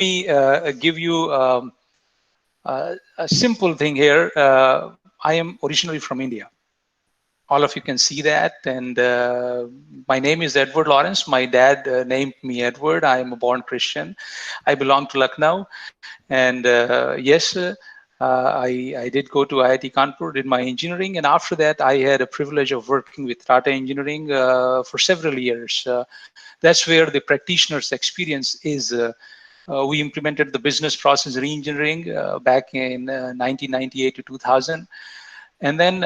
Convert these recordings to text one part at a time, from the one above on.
me give you a simple thing here. I am originally from India. All of you can see that. And my name is Edward Lawrence. My dad named me Edward. I am a born Christian. I belong to Lucknow. And yes, I did go to IIT Kanpur, did my engineering. And after that, I had a privilege of working with Tata Engineering for several years. That's where the practitioner's experience is. We implemented the business process re-engineering back in 1998 to 2000. And then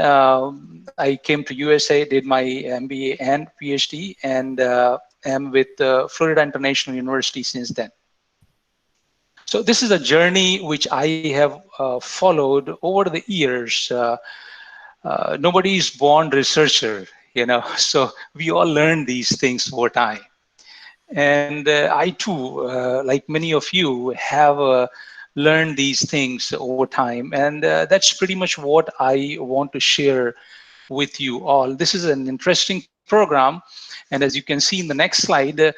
I came to USA, did my MBA and PhD, and am with Florida International University since then. So this is a journey which I have followed over the years. Nobody is born researcher, you know, so we all learn these things over time. And I too, like many of you, have learned these things over time. And that's pretty much what I want to share with you all. This is an interesting program. And as you can see in the next slide,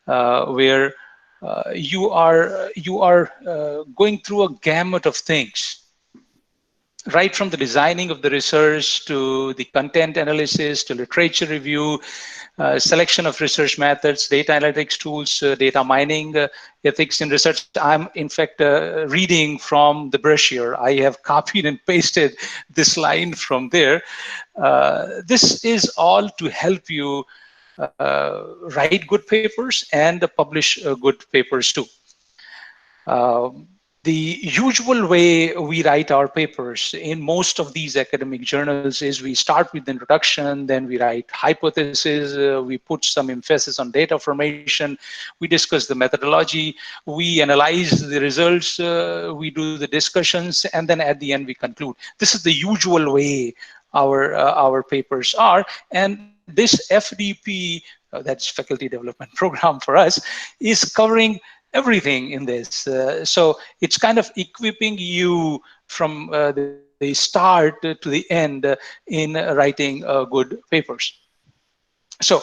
where you are going through a gamut of things, right from the designing of the research to the content analysis to literature review, selection of research methods, data analytics tools, data mining, ethics in research. I'm in fact reading from the brochure. I have copied and pasted this line from there. This is all to help you write good papers and publish good papers too. The usual way we write our papers in most of these academic journals is we start with the introduction, then we write hypothesis, we put some emphasis on data formation, we discuss the methodology, we analyze the results, we do the discussions, and then at the end we conclude. This is the usual way our papers are, and this FDP, that's Faculty Development Program for us, is covering everything in this. So it's kind of equipping you from the start to the end in writing good papers. So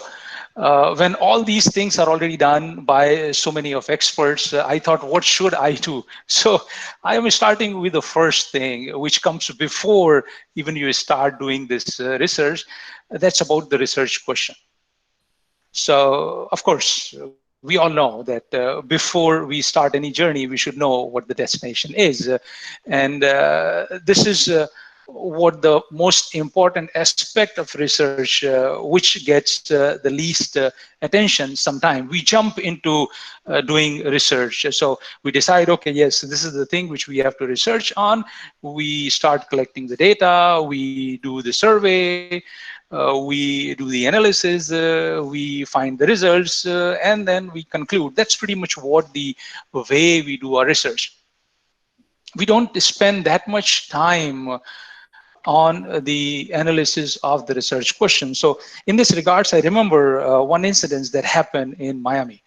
when all these things are already done by so many of experts, I thought, what should I do? So I am starting with the first thing, which comes before even you start doing this research. That's about the research question. So, of course, we all know that before we start any journey, we should know what the destination is. And this is what the most important aspect of research, which gets the least attention sometimes. We jump into doing research. So we decide, okay, yes, this is the thing which we have to research on. We start collecting the data, we do the survey, we do the analysis, we find the results, and then we conclude. That's pretty much what the way we do our research. We don't spend that much time on the analysis of the research question. So in this regards, I remember one incident that happened in Miami.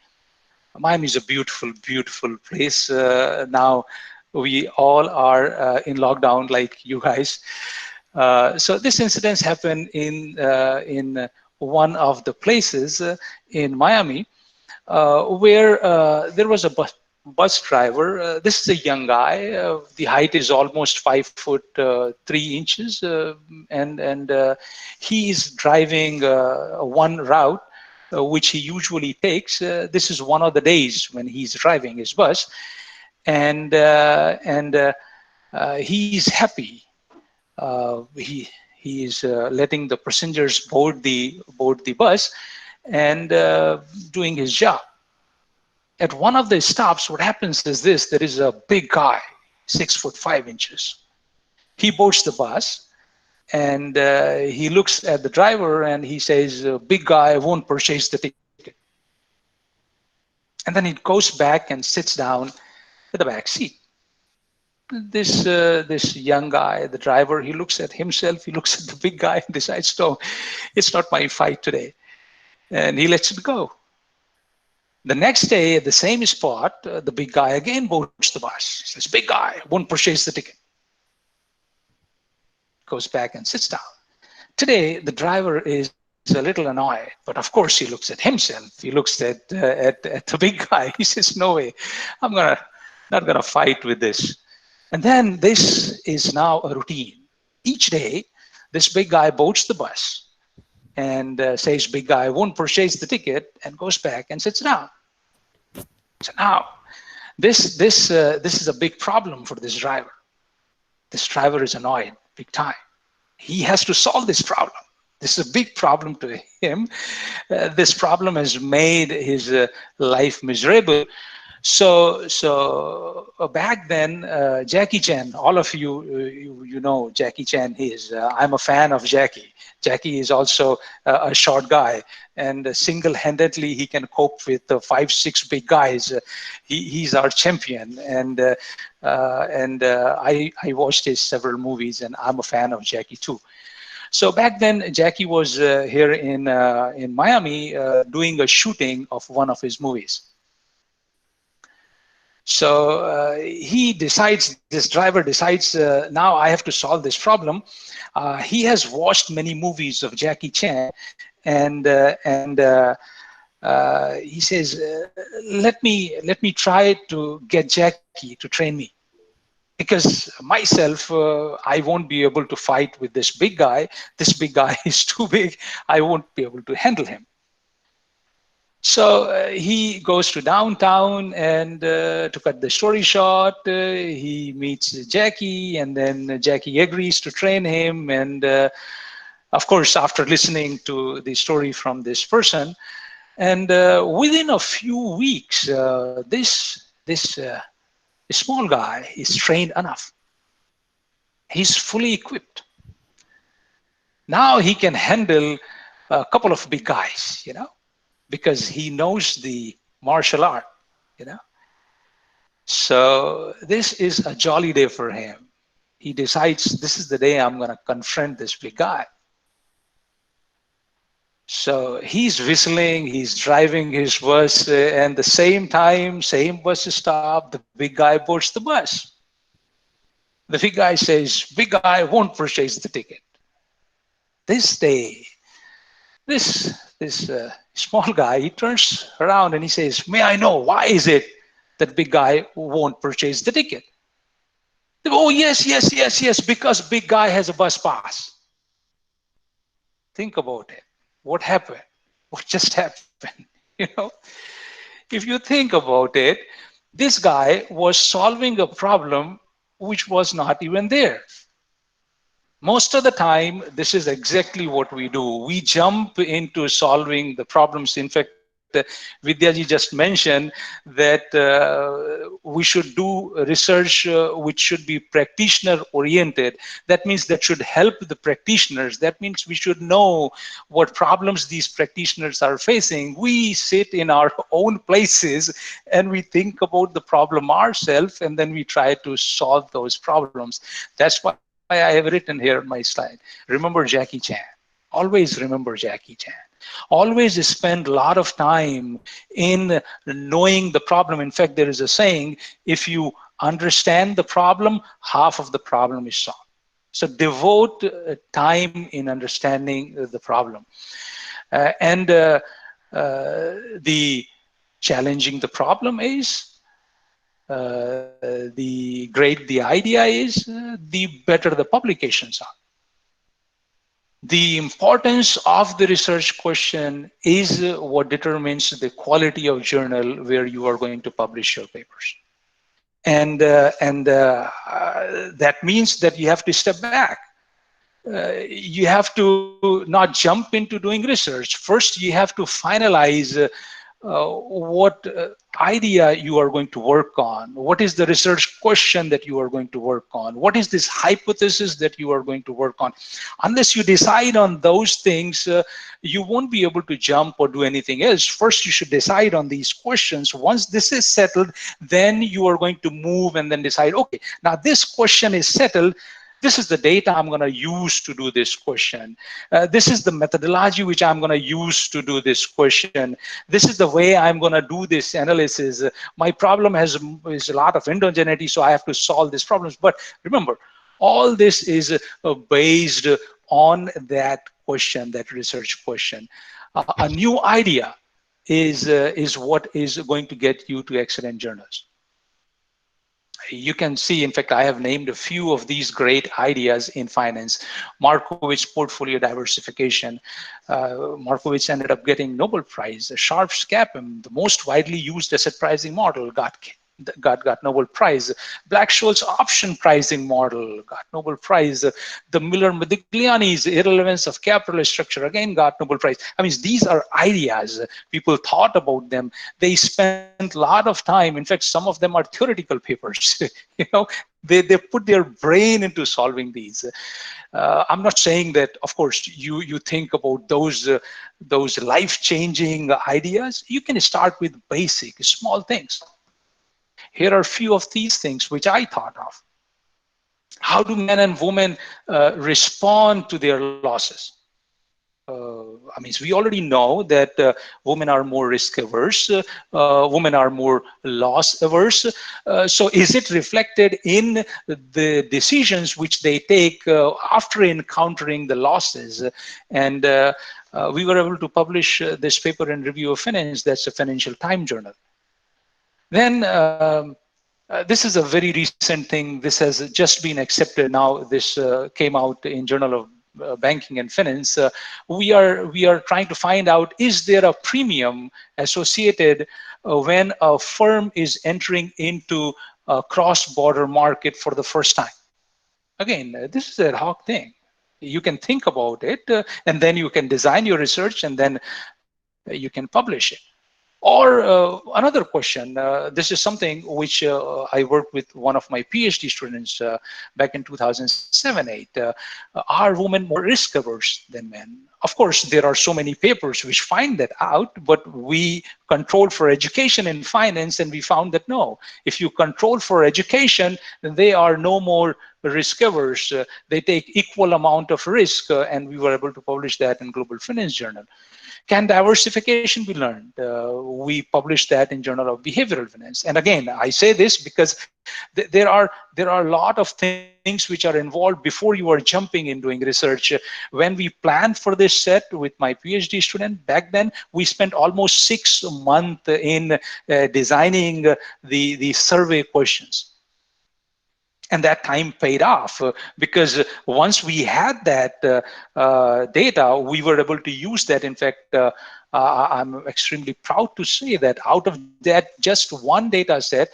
Miami is a beautiful, beautiful place. Now we all are in lockdown like you guys. So this incident happened in one of the places in Miami where there was a bus driver. This is a young guy. The height is almost 5'3" and he is driving one route which he usually takes. This is one of the days when he's driving his bus, and he's happy. He is letting the passengers board the bus and doing his job. At one of the stops, what happens is this: there is a big guy, 6'5". He boards the bus, and he looks at the driver and he says, "Big guy won't purchase the ticket." And then he goes back and sits down at the back seat. This young guy, the driver, he looks at himself, he looks at the big guy and decides, no, it's not my fight today. And he lets it go. The next day at the same spot, the big guy again boards the bus. He says, "Big guy won't purchase the ticket." Goes back and sits down. Today, the driver is a little annoyed, but of course he looks at himself. He looks at the big guy. He says, "No way, I'm gonna Not going to fight with this. And then this is now a routine. Each day, this big guy boards the bus and says, big guy won't purchase the ticket, and goes back and sits down. So now, this is a big problem for this driver. This driver is annoyed big time. He has to solve this problem. This is a big problem to him. This problem has made his life miserable. So back then, Jackie Chan, all of you, you know Jackie Chan is. I'm a fan of Jackie. Jackie is also a short guy, and single-handedly he can cope with 5, 6 big guys. He's our champion, and I watched his several movies, and I'm a fan of Jackie too. So back then, Jackie was here in Miami doing a shooting of one of his movies. So he decides, this driver decides, now I have to solve this problem. He has watched many movies of Jackie Chan, and he says, let me try to get Jackie to train me. Because myself, I won't be able to fight with this big guy. This big guy is too big. I won't be able to handle him. So he goes to downtown, and to cut the story short, he meets Jackie, and then Jackie agrees to train him. And of course, after listening to the story from this person, and within a few weeks, this small guy is trained enough. He's fully equipped. Now he can handle a couple of big guys, because he knows the martial art, So this is a jolly day for him. He decides, this is the day I'm going to confront this big guy. So he's whistling, he's driving his bus, and the same time, same bus stop, the big guy boards the bus. The big guy says, big guy won't purchase the ticket. This day, this small guy, he turns around and he says, may I know, why is it that big guy won't purchase the ticket? Oh, yes, because big guy has a bus pass. Think about it. What happened? What just happened? If you think about it, this guy was solving a problem which was not even there. Most of the time, this is exactly what we do. We jump into solving the problems. In fact, Vidyaji just mentioned that we should do research which should be practitioner oriented. That means that should help the practitioners. That means we should know what problems these practitioners are facing. We sit in our own places and we think about the problem ourselves, and then we try to solve those problems. That's why I have written here on my slide, remember Jackie Chan. Always remember Jackie Chan. Always spend a lot of time in knowing the problem. In fact, there is a saying, if you understand the problem, half of the problem is solved. So devote time in understanding the problem. And the challenging the problem is, the great the idea is, the better the publications are. The importance of the research question is what determines the quality of journal where you are going to publish your papers. And that means that you have to step back. You have to not jump into doing research. First, you have to finalize what idea you are going to work on. What is the research question that you are going to work on? What is this hypothesis that you are going to work on? Unless you decide on those things, you won't be able to jump or do anything else. First, you should decide on these questions. Once this is settled, then you are going to move and then decide, okay, now this question is settled. This is the data I'm going to use to do this question. This is the methodology which I'm going to use to do this question. This is the way I'm going to do this analysis. My problem is a lot of endogeneity, so I have to solve these problems. But remember, all this is based on that question, that research question. A new idea is what is going to get you to excellent journals. You can see, in fact, I have named a few of these great ideas in finance. Markowitz portfolio diversification. Markowitz ended up getting Nobel Prize. Sharpe's CAPM, the most widely used asset pricing model, got Nobel Prize. Black-Scholes option pricing model got Nobel Prize. The Miller-Modigliani's irrelevance of capital structure again got Nobel Prize. I mean, these are ideas. People thought about them. They spent a lot of time. In fact, some of them are theoretical papers. you know, they put their brain into solving these. I'm not saying that, of course, you think about those life-changing ideas. You can start with basic, small things. Here are a few of these things which I thought of. How do men and women respond to their losses? I mean, we already know that women are more risk averse, women are more loss averse. So is it reflected in the decisions which they take after encountering the losses? And we were able to publish this paper in Review of Finance. That's a Financial Times journal. Then this is a very recent thing. This has just been accepted now. This came out in Journal of Banking and Finance. We are trying to find out, is there a premium associated when a firm is entering into a cross-border market for the first time? Again, this is an ad hoc thing. You can think about it, and then you can design your research, and then you can publish it. Or another question, this is something which I worked with one of my PhD students back in 2007-8. Are women more risk averse than men? Of course, there are so many papers which find that out, but we controlled for education in finance, and we found that no. If you control for education, then they are no more risk averse. They take equal amount of risk, and we were able to publish that in Global Finance Journal. Can diversification be learned? We published that in Journal of Behavioral Finance. And again, I say this because there are a lot of things which are involved before you are jumping in doing research. When we planned for this set with my PhD student back then, we spent almost 6 months in designing the survey questions. And that time paid off because once we had that data, we were able to use that. In fact, I'm extremely proud to say that out of that just one data set,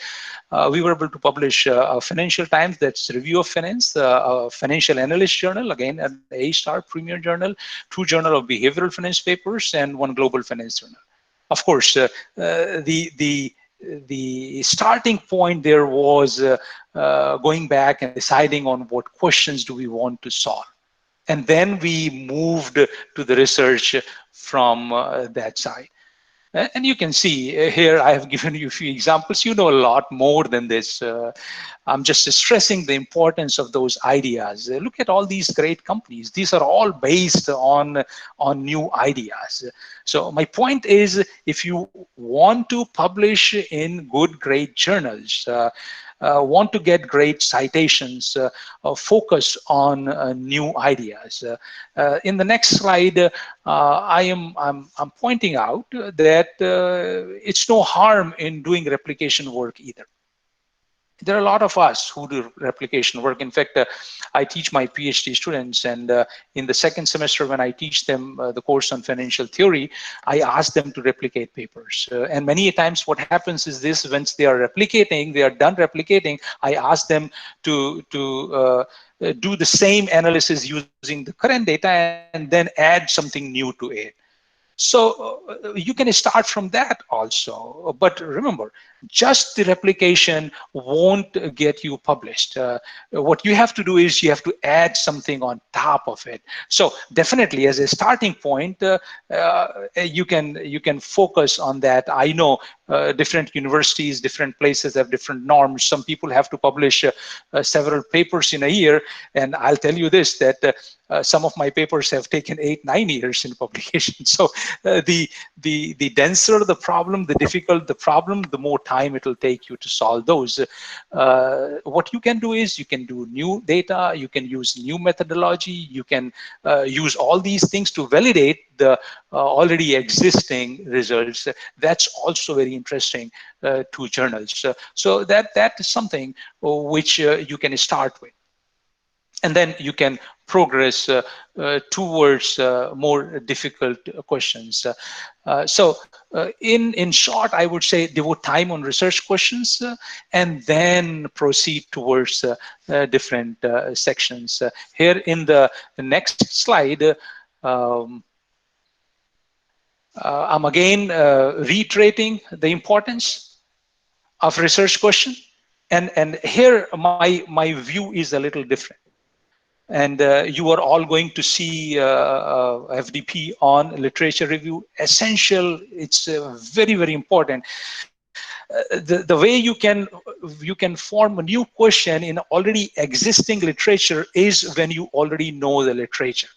we were able to publish a Financial Times, that's Review of Finance, a Financial Analyst Journal, again, an A-star premier journal, 2 Journal of Behavioral Finance papers, and 1 Global Finance Journal. Of course, the starting point there was going back and deciding on what questions do we want to solve. And then we moved to the research from that side. And you can see here, I have given you a few examples. You know a lot more than this. I'm just stressing the importance of those ideas. Look at all these great companies. These are all based on new ideas. So my point is, if you want to publish in good, great journals, want to get great citations, focus on new ideas. In the next slide, I'm pointing out that it's no harm in doing replication work either. There are a lot of us who do replication work. In fact, I teach my PhD students, and in the second semester when I teach them the course on financial theory, I ask them to replicate papers. And many times what happens is this: once they are replicating, they are done replicating, I ask them to do the same analysis using the current data and then add something new to it. So you can start from that also. But remember, just the replication won't get you published. What you have to do is you have to add something on top of it. So definitely, as a starting point, you can focus on that. I know different universities, different places have different norms. Some people have to publish several papers in a year, and I'll tell you this, that some of my papers have taken 8-9 years in publication. So the denser the problem, the difficult the problem, the more time it will take you to solve those. What you can do is you can do new data, you can use new methodology, you can use all these things to validate the already existing results. That's also very interesting to journals. So that is something which you can start with. And then you can progress towards more difficult questions. In short, I would say devote time on research questions and then proceed towards different sections. Here in the next slide, um, I'm again reiterating the importance of research question. And here my view is a little different. And you are all going to see FDP on literature review. Essential, it's very, very important. The way you can form a new question in already existing literature is when you already know the literature.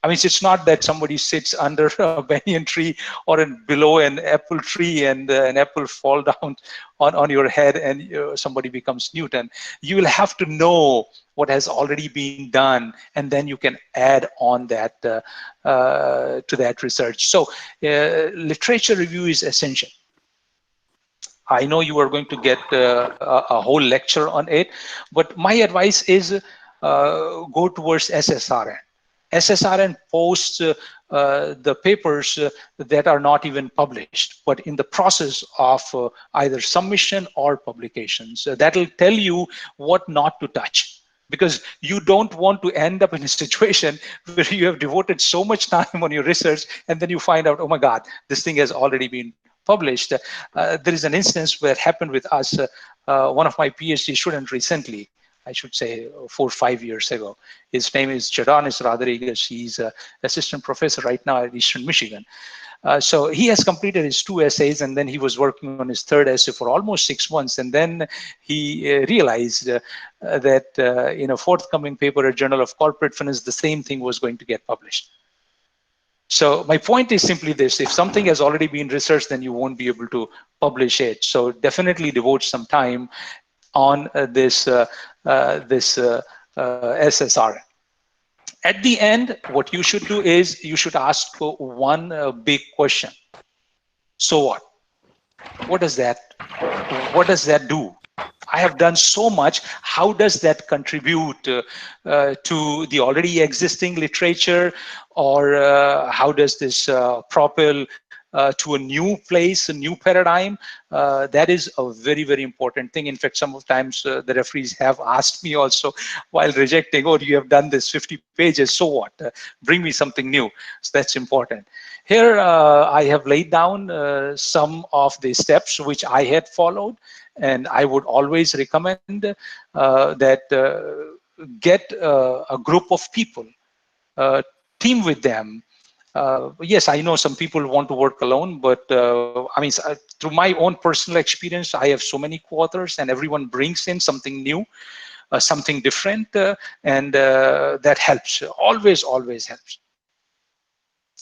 I mean, it's not that somebody sits under a banyan tree or below an apple tree and an apple fall down on your head and somebody becomes Newton. You will have to know what has already been done, and then you can add on that to that research. So literature review is essential. I know you are going to get a whole lecture on it, but my advice is go towards SSRN. SSRN posts the papers that are not even published, but in the process of either submission or publications. That'll tell you what not to touch, because you don't want to end up in a situation where you have devoted so much time on your research and then you find out, oh my God, this thing has already been published. There is an instance where it happened with us. One of my PhD students recently, I should say 4 or 5 years ago. His name is Jadanis Rodriguez. He's an assistant professor right now at Eastern Michigan. So he has completed his 2 essays, and then he was working on his 3rd essay for almost 6 months. And then he realized that in a forthcoming paper at Journal of Corporate Finance, the same thing was going to get published. So my point is simply this: if something has already been researched, then you won't be able to publish it. So definitely devote some time on this SSR. At the end, what you should do is you should ask for one big question. So what? What does that do? I have done so much. How does that contribute to the already existing literature, or how does this propel to a new place, a new paradigm? That is a very, very important thing. In fact, sometimes the referees have asked me also while rejecting, oh, you have done this 50 pages, so what? Bring me something new. So that's important. Here, I have laid down some of the steps which I had followed, and I would always recommend that get a group of people, team with them. Yes, I know some people want to work alone, but I mean, through my own personal experience, I have so many co-authors, and everyone brings in something new, something different, and that helps. Always helps.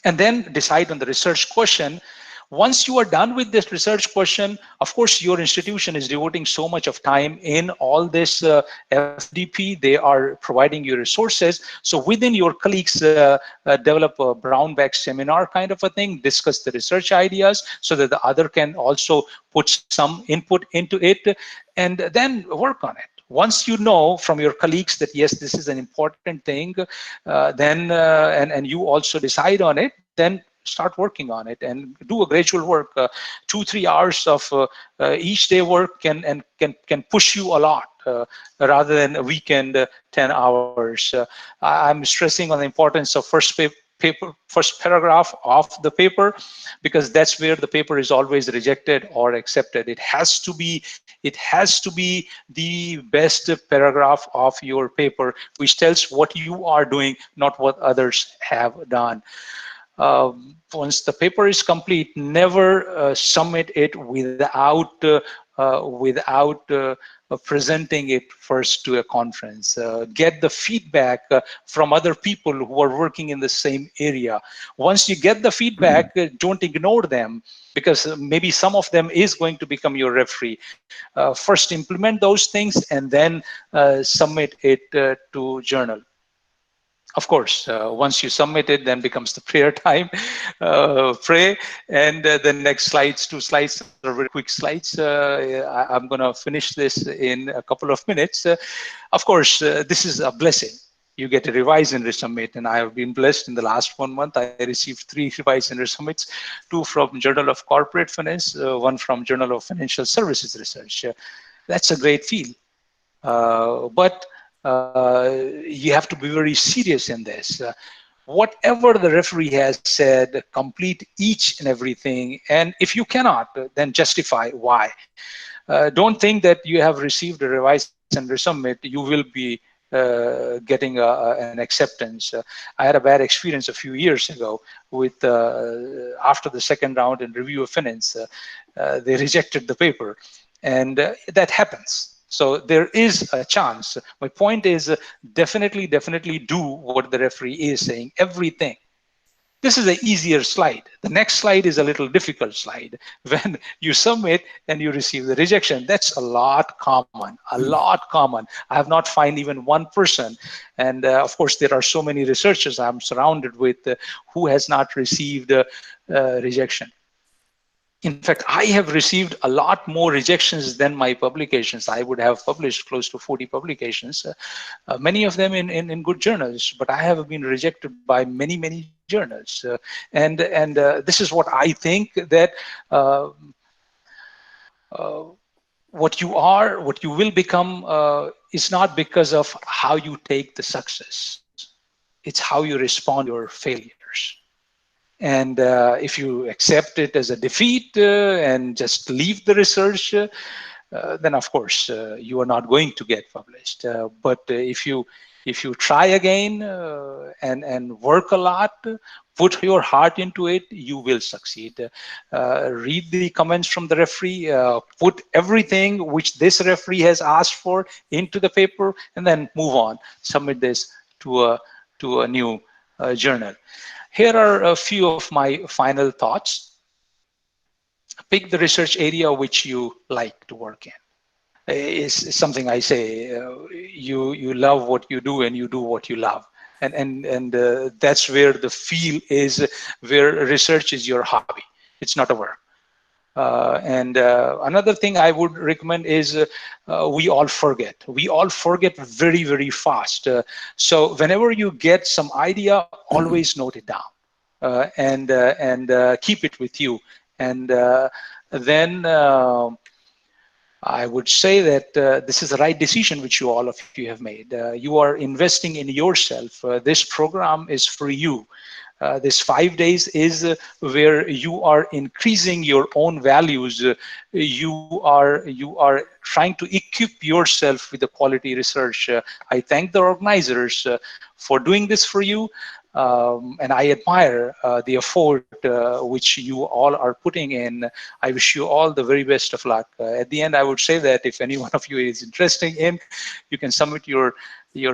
And then decide on the research question. Once you are done with this research question, of course, your institution is devoting so much of time in all this FDP. They are providing you resources. So within your colleagues, develop a brown bag seminar kind of a thing, discuss the research ideas so that the other can also put some input into it, and then work on it. Once you know from your colleagues that yes, this is an important thing, then and you also decide on it, then start working on it and do a gradual work. 2-3 hours of each day work can push you a lot, rather than a weekend 10 hours. I'm stressing on the importance of first paragraph of the paper, because that's where the paper is always rejected or accepted. It has to be the best paragraph of your paper, which tells what you are doing, not what others have done. Once the paper is complete, never submit it without presenting it first to a conference. Get the feedback from other people who are working in the same area. Once you get the feedback, don't ignore them, because maybe some of them is going to become your referee. First implement those things and then submit it to journal. Of course, once you submit it, then becomes the prayer time. Pray, and the next slides, 2 slides are very quick slides. I'm going to finish this in a couple of minutes. Of course, this is a blessing. You get a revise and resubmit, and I have been blessed in the last 1 month. I received 3 revise and resubmits, 2 from Journal of Corporate Finance, 1 from Journal of Financial Services Research. That's a great feel. But you have to be very serious in this. Whatever the referee has said, complete each and everything. And if you cannot, then justify why. Don't think that you have received a revise and resubmit, you will be getting an acceptance. I had a bad experience a few years ago with after the second round in review of finance, they rejected the paper, and that happens. So there is a chance. My point is definitely do what the referee is saying, everything. This is an easier slide. The next slide is a little difficult slide. When you submit and you receive the rejection, that's a lot common, a lot common. I have not found even one person. And of course, there are so many researchers I'm surrounded with who has not received rejection. In fact, I have received a lot more rejections than my publications. I would have published close to 40 publications, many of them in good journals, but I have been rejected by many journals. And this is what I think, that uh, uh, what you will become is not because of how you take the success. It's how you respond to your failures. And if you accept it as a defeat and just leave the research, then of course you are not going to get published. But if you try again and work a lot, put your heart into it, you will succeed. Read the comments from the referee, put everything which this referee has asked for into the paper, and then move on. Submit this to a new journal. Here are a few of my final thoughts. Pick the research area which you like to work in. Is something I say. You love what you do, and you do what you love, and that's where the feel is. Where research is your hobby. It's not a work. And another thing I would recommend is we all forget. We all forget very fast. So whenever you get some idea, always note it down and keep it with you. And then I would say that this is the right decision which you all of you have made. You are investing in yourself. This program is for you. This 5 days is where you are increasing your own values. You are trying to equip yourself with the quality research. I thank the organizers for doing this for you. And I admire the effort which you all are putting in. I wish you all the very best of luck. At the end, I would say that if any one of you is interested in, you can submit your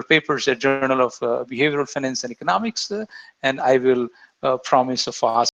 papers at Journal of Behavioral Finance and Economics, and I will promise a fast